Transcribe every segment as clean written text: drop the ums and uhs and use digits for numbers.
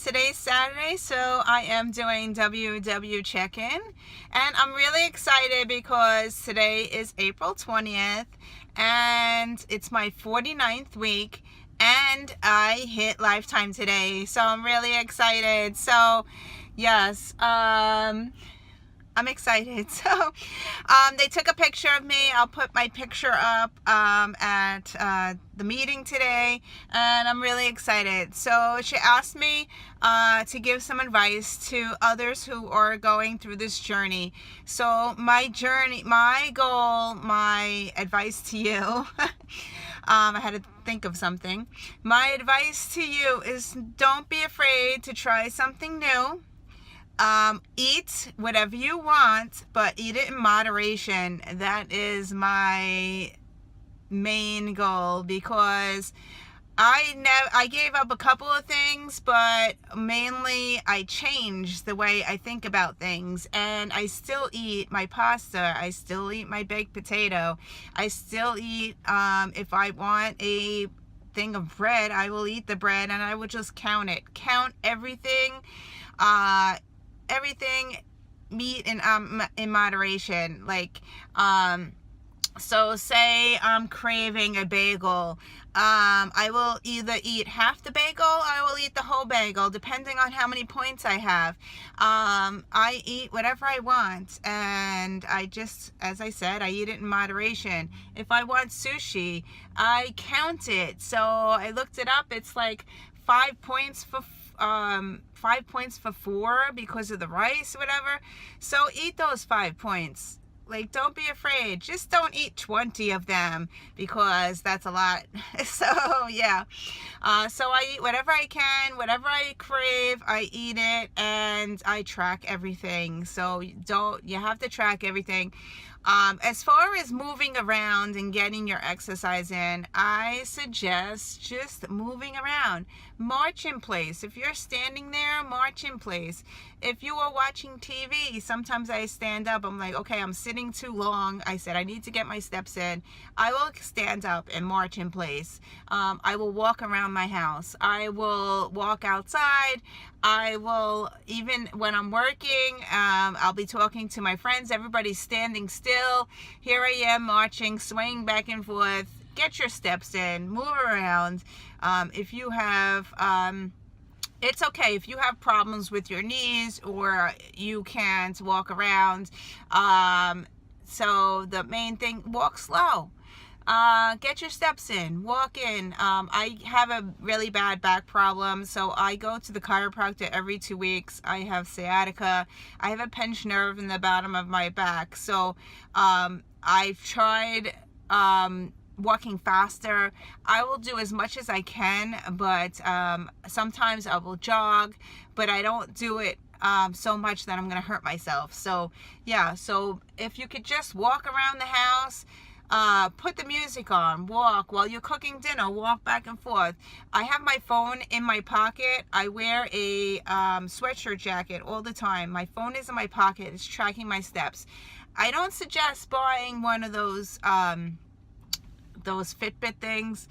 Today's Saturday, so I am doing WW check-in, and I'm really excited because today is April 20th, and it's my 49th week, and I hit Lifetime today, so I'm really excited. So, yes, I'm excited. So they took a picture of me. I'll put my picture up at the meeting today, and I'm really excited. So she asked me to give some advice to others who are going through this journey. So my journey, my goal, my advice to you, I had to think of something. My advice to you is don't be afraid to try something new. Eat whatever you want, but eat it in moderation. That is my main goal, because I gave up a couple of things, but mainly I changed the way I think about things, and I still eat my pasta, I still eat my baked potato, I still eat if I want a thing of bread, I will eat the bread, and I will just count everything, everything, meat in moderation. Like so say I'm craving a bagel, I will either eat half the bagel or I will eat the whole bagel, depending on how many points I have. I eat whatever I want, and I just, as I said, I eat it in moderation. If I want sushi, I count it. So I looked it up. It's like 5 points for 5 points for 4 because of the rice, whatever. So eat those 5 points. Like, don't be afraid. Just don't eat 20 of them, because that's a lot. So yeah, so I eat whatever I can, whatever I crave, I eat it, and I track everything. So you have to track everything. As far as moving around and getting your exercise in, I suggest just moving around. March in place. If you're standing there, march in place. If you are watching TV, sometimes I stand up. I'm like, okay, I'm sitting too long. I said I need to get my steps in. I will stand up and march in place. I will walk around my house. I will walk outside. I will, even when I'm working, I'll be talking to my friends. Everybody's standing still. Here I am marching, swaying back and forth. Get your steps in, move around. If you have, it's okay if you have problems with your knees or you can't walk around. So the main thing, walk slow. Get your steps in, walk in. I have a really bad back problem, so I go to the chiropractor every 2 weeks. I have sciatica. I have a pinched nerve in the bottom of my back. So I've tried walking faster. I will do as much as I can, but sometimes I will jog, but I don't do it so much that I'm going to hurt myself. So yeah, so if you could just walk around the house, put the music on, walk while you're cooking dinner, walk back and forth. I have my phone in my pocket. I wear a sweatshirt jacket all the time. My phone is in my pocket. It's tracking my steps. I don't suggest buying one of those Fitbit things.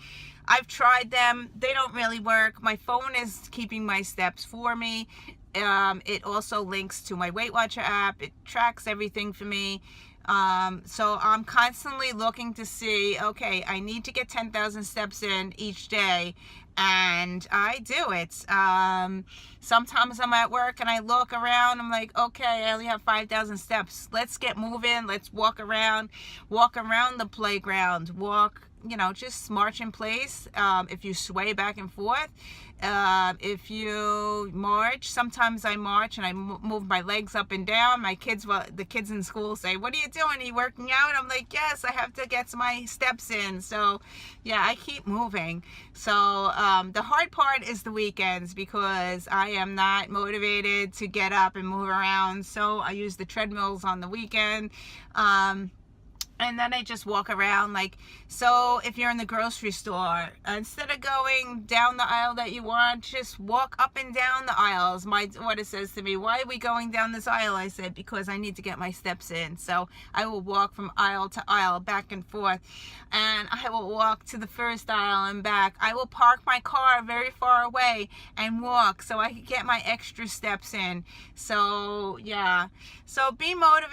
I've tried them. They don't really work. My phone is keeping my steps for me. It also links to my Weight Watcher app. It tracks everything for me. So I'm constantly looking to see, okay, I need to get 10,000 steps in each day, and I do it. Sometimes I'm at work and I look around, I'm like, okay, I only have 5,000 steps. Let's get moving. Let's walk around the playground, just march in place. If you sway back and forth, if you march, sometimes I march and I move my legs up and down. The kids in school say, what are you doing? Are you working out? I'm like, yes, I have to get my steps in. So yeah, I keep moving. So the hard part is the weekends, because I am not motivated to get up and move around. So I use the treadmills on the weekend. And then I just walk around. Like, so if you're in the grocery store, instead of going down the aisle that you want, just walk up and down the aisles. My daughter says to me, why are we going down this aisle? I said, because I need to get my steps in. So I will walk from aisle to aisle, back and forth, and I will walk to the first aisle and back. I will park my car very far away and walk so I can get my extra steps in. So yeah, so be motivated.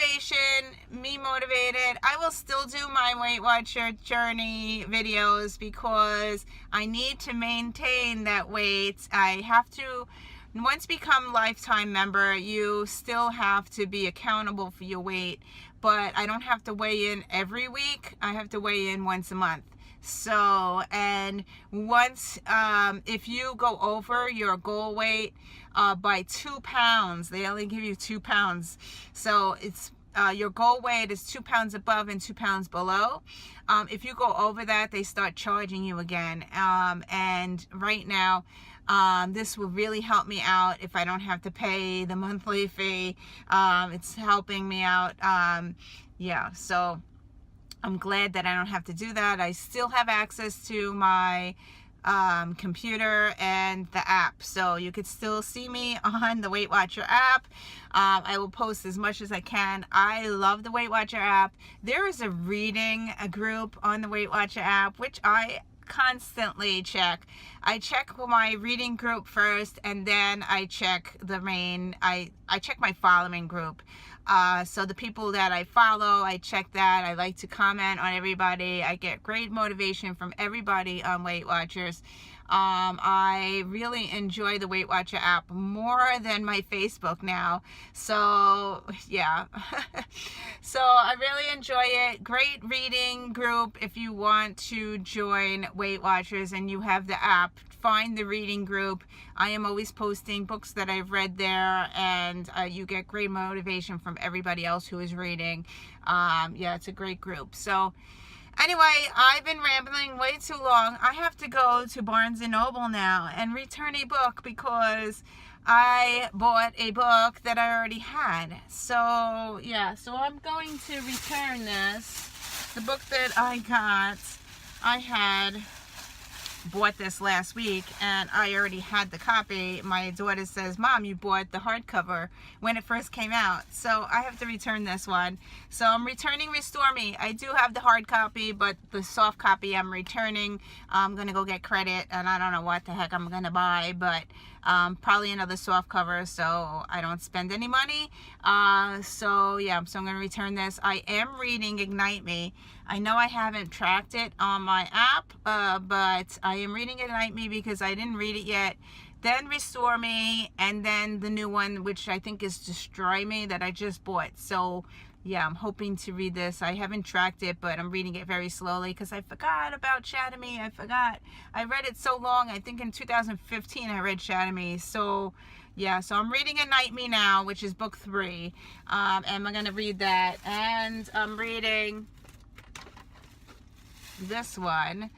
I will still do my Weight Watcher journey videos because I need to maintain that weight. I have to, once become lifetime member, you still have to be accountable for your weight, but I don't have to weigh in every week. I have to weigh in once a month. So, and once, if you go over your goal weight by 2 pounds, they only give you 2 pounds. So it's, your goal weight is 2 pounds above and 2 pounds below. If you go over that, they start charging you again. And right now, this will really help me out if I don't have to pay the monthly fee. It's helping me out. Yeah, so I'm glad that I don't have to do that. I still have access to my computer and the app, so you could still see me on the Weight Watcher app. I will post as much as I can. I love the Weight Watcher app. There is a reading group on the Weight Watcher app, which I constantly check. I check my reading group first, and then I check the main, I check my following group. So the people that I follow, I check that. I like to comment on everybody. I get great motivation from everybody on Weight Watchers. I really enjoy the Weight Watcher app more than my Facebook now. So yeah, so I really enjoy it. Great reading group. If you want to join Weight Watchers and you have the app, find the reading group. I am always posting books that I've read there, and you get great motivation from everybody else who is reading. Yeah, it's a great group. So anyway, I've been rambling way too long. I have to go to Barnes & Noble now and return a book because I bought a book that I already had. So yeah, so I'm going to return this. The book that I got, I had bought this last week and I already had the copy. My daughter says, Mom, you bought the hardcover when it first came out, so I have to return this one. So I'm returning Restore Me. I do have the hard copy, but the soft copy I'm returning. I'm gonna go get credit, and I don't know what the heck I'm gonna buy, but probably another soft cover so I don't spend any money. So yeah, so I'm gonna return this. I am reading Ignite Me. I know I haven't tracked it on my app, but I am reading Ignite Me because I didn't read it yet. Then Restore Me, and then the new one, which I think is Destroy Me, that I just bought. So yeah, I'm hoping to read this. I haven't tracked it, but I'm reading it very slowly because I forgot about Shatter Me. I forgot. I read it so long. I think in 2015 I read Shatter Me. So yeah, so I'm reading Ignite Me now, which is book 3. And I'm going to read that. And I'm reading this one,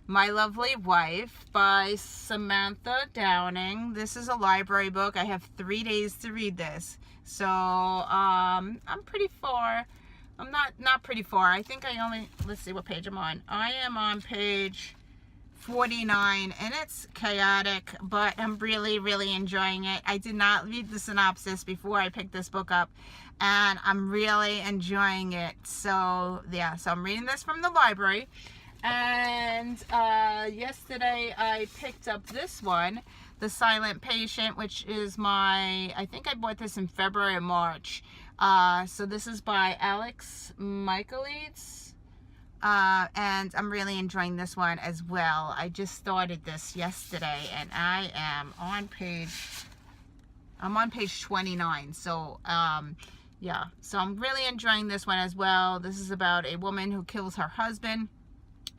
My Lovely Wife by Samantha Downing. This is a library book. I have 3 days to read this. So I'm pretty far. I'm not pretty far. I think I only, let's see what page I'm on. I am on page 49, and it's chaotic, but I'm really enjoying it. I did not read the synopsis before I picked this book up, and I'm really enjoying it. So yeah, so I'm reading this from the library. And yesterday I picked up this one, The Silent Patient, which is my, I think I bought this in February or March. So this is by Alex Michaelides. And I'm really enjoying this one as well. I just started this yesterday, and I am on page, I'm on page 29. So yeah, so I'm really enjoying this one as well. This is about a woman who kills her husband,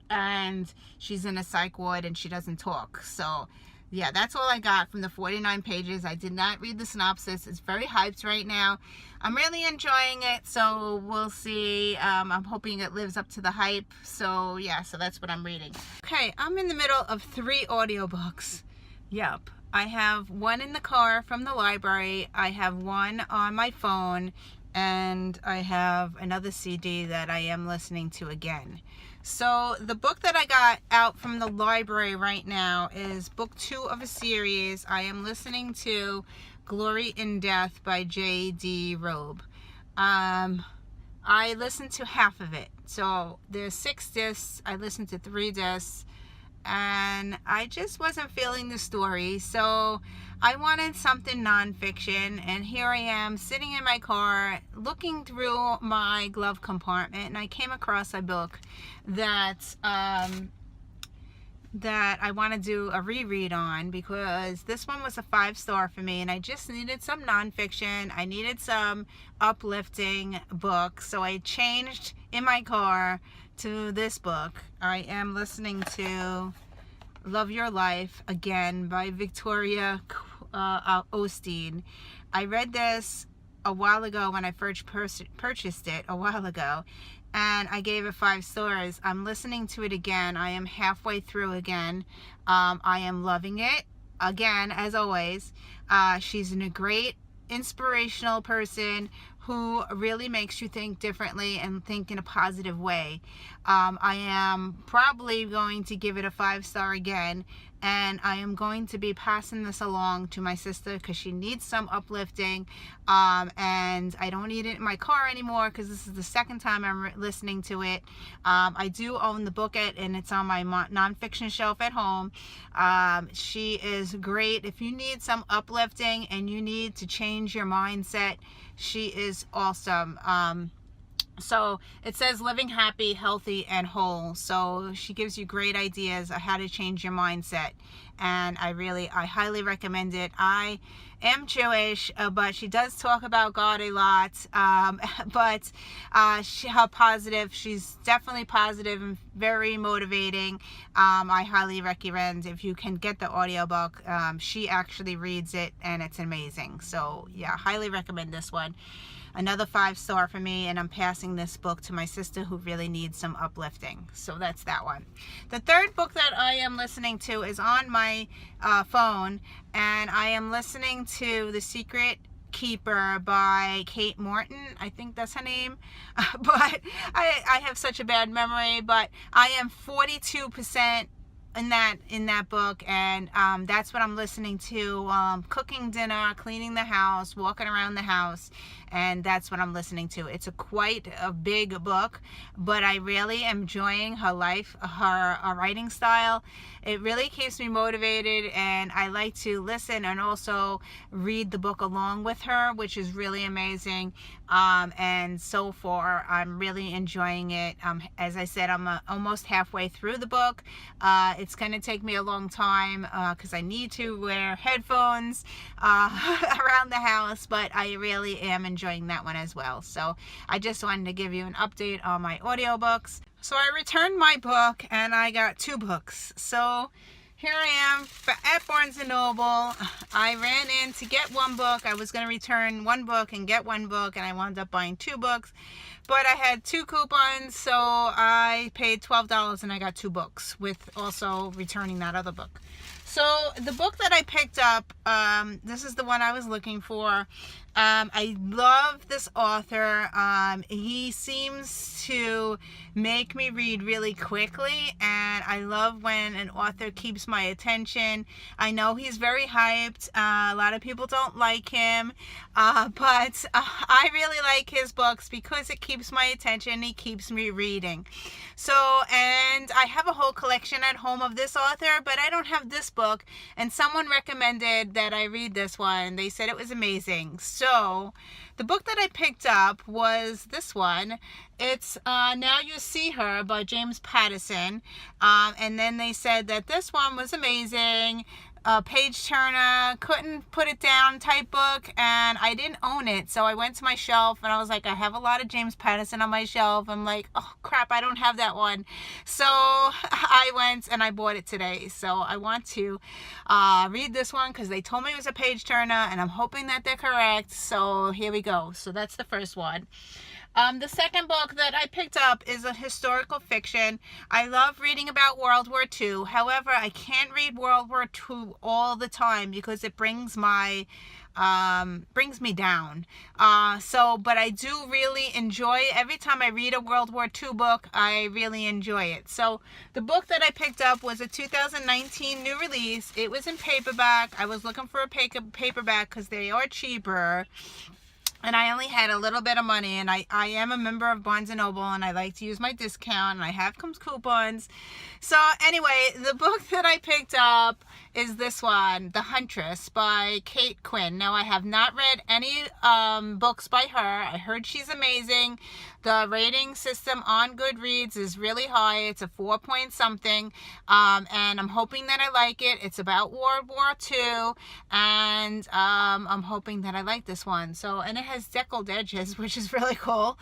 and she's in a psych ward and she doesn't talk. So yeah, that's all I got from the 49 pages. I did not read the synopsis. It's very hyped right now. I'm really enjoying it, so we'll see. I'm hoping it lives up to the hype. So yeah, so that's what I'm reading. Okay, I'm in the middle of 3 audiobooks. Yep, I have one in the car from the library. I have one on my phone, and I have another CD that I am listening to again. So the book that I got out from the library right now is book 2 of a series. I am listening to Glory in Death by J.D. Robb. I listened to half of it. So there's 6 discs. I listened to 3 discs. And I just wasn't feeling the story. So I wanted something nonfiction. And here I am sitting in my car looking through my glove compartment. And I came across a book that I want to do a reread on, because this one was a 5-star for me, and I just needed some nonfiction. I needed some uplifting book, so I changed in my car to this book. I am listening to Love Your Life again by Victoria Osteen. I read this a while ago when I first purchased it a while ago, and I gave it 5 stars. I'm listening to it again. I am halfway through again. I am loving it again, as always. She's a great inspirational person who really makes you think differently and think in a positive way. I am probably going to give it a 5-star again, and I am going to be passing this along to my sister because she needs some uplifting, and I don't need it in my car anymore because this is the second time I'm listening to it. I do own the book, and it's on my nonfiction shelf at home. She is great. If you need some uplifting and you need to change your mindset, she is awesome. So it says living happy, healthy, and whole. So she gives you great ideas on how to change your mindset. And I highly recommend it. I am Jewish, but she does talk about God a lot. But she's definitely positive and very motivating. I highly recommend, if you can get the audiobook. She actually reads it, and it's amazing. So yeah, highly recommend this one. Another 5-star for me, and I'm passing this book to my sister who really needs some uplifting. So that's that one. The third book that I am listening to is on my phone, and I am listening to The Secret Keeper by Kate Morton. I think that's her name. But I have such a bad memory, but I am 42% in that book, and that's what I'm listening to, cooking dinner, cleaning the house, walking around the house, and that's what I'm listening to. It's quite a big book, but I really am enjoying her writing style. It really keeps me motivated, and I like to listen and also read the book along with her, which is really amazing. And so far I'm really enjoying it. As I said, I'm almost halfway through the book. It's going to take me a long time because I need to wear headphones around the house, but I really am enjoying that one as well. So I just wanted to give you an update on my audiobooks. So I returned my book, and I got 2 books. So here I am at Barnes & Noble. I ran in to get 1 book. I was going to return 1 book and get 1 book, and I wound up buying 2 books. But I had 2 coupons, so I paid $12 and I got 2 books, with also returning that other book. So the book that I picked up, this is the one I was looking for. I love this author. He seems to make me read really quickly, and I love when an author keeps my attention. I know he's very hyped. A lot of people don't like him, but I really like his books because it keeps my attention. He keeps me reading. So, and I have a whole collection at home of this author, but I don't have this book, and someone recommended that I read this one. They said it was amazing. So the book that I picked up was this one. It's Now You See Her by James Patterson. And then they said that this one was amazing. Page turner, couldn't put it down type book, and I didn't own it, so I went to my shelf and I was like, I have a lot of James Patterson on my shelf. I'm like, oh crap, I don't have that one. So I went and I bought it today. So I want to read this one because they told me it was a page turner, and I'm hoping that they're correct. So here we go. So that's the first one. The second book that I picked up is a historical fiction. I love reading about World War II. However, I can't read World War II all the time because it brings my brings me down. But I do really enjoy, every time I read a World War II book, I really enjoy it. So the book that I picked up was a 2019 new release. It was in paperback. I was looking for a paperback because they are cheaper. And I only had a little bit of money, and I am a member of Barnes & Noble, and I like to use my discount, and I have coupons. So anyway, the book that I picked up is this one, The Huntress by Kate Quinn. Now, I have not read any books by her. I heard she's amazing. The rating system on Goodreads is really high. It's a 4 point something, and I'm hoping that I like it. It's about World War II, and I'm hoping that I like this one. So, and it has deckled edges, which is really cool.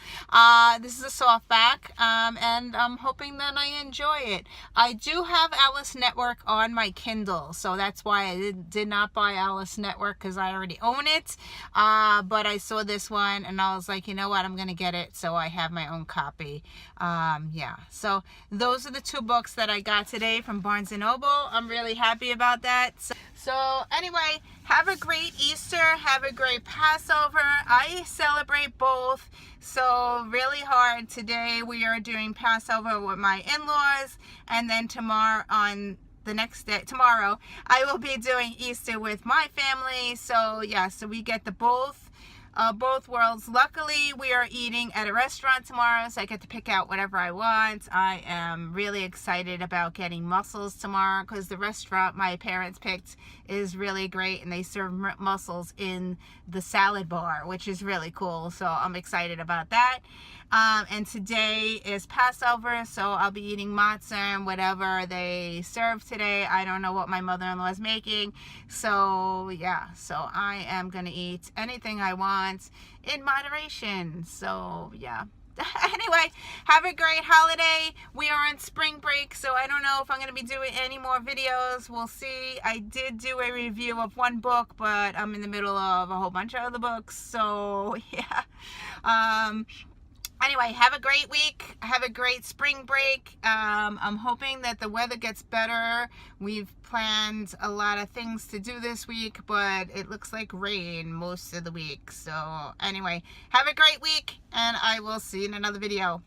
This is a softback, and I'm hoping that I enjoy it. I do have Alice Network on my Kindle, so that's why I did not buy Alice Network, because I already own it. But I saw this one, and I was like, you know what, I'm going to get it, so I have my own copy. Yeah, so those are the two books that I got today from Barnes & Noble. I'm really happy about that. So anyway, have a great Easter. Have a great Passover. I celebrate both. So really hard. Today we are doing Passover with my in-laws, and then tomorrow I will be doing Easter with my family. So yeah, so we get the both worlds. Luckily, we are eating at a restaurant tomorrow, so I get to pick out whatever I want. I am really excited about getting mussels tomorrow, because the restaurant my parents picked is really great, and they serve mussels in the salad bar, which is really cool. So I'm excited about that. And today is Passover, so I'll be eating matzah and whatever they serve today. I don't know what my mother-in-law is making. So yeah, so I am going to eat anything I want in moderation. So yeah. Anyway, have a great holiday. We are on spring break, so I don't know if I'm going to be doing any more videos. We'll see. I did do a review of one book, but I'm in the middle of a whole bunch of other books. So yeah. Anyway, have a great week. Have a great spring break. I'm hoping that the weather gets better. We've planned a lot of things to do this week, but it looks like rain most of the week. So anyway, have a great week, and I will see you in another video.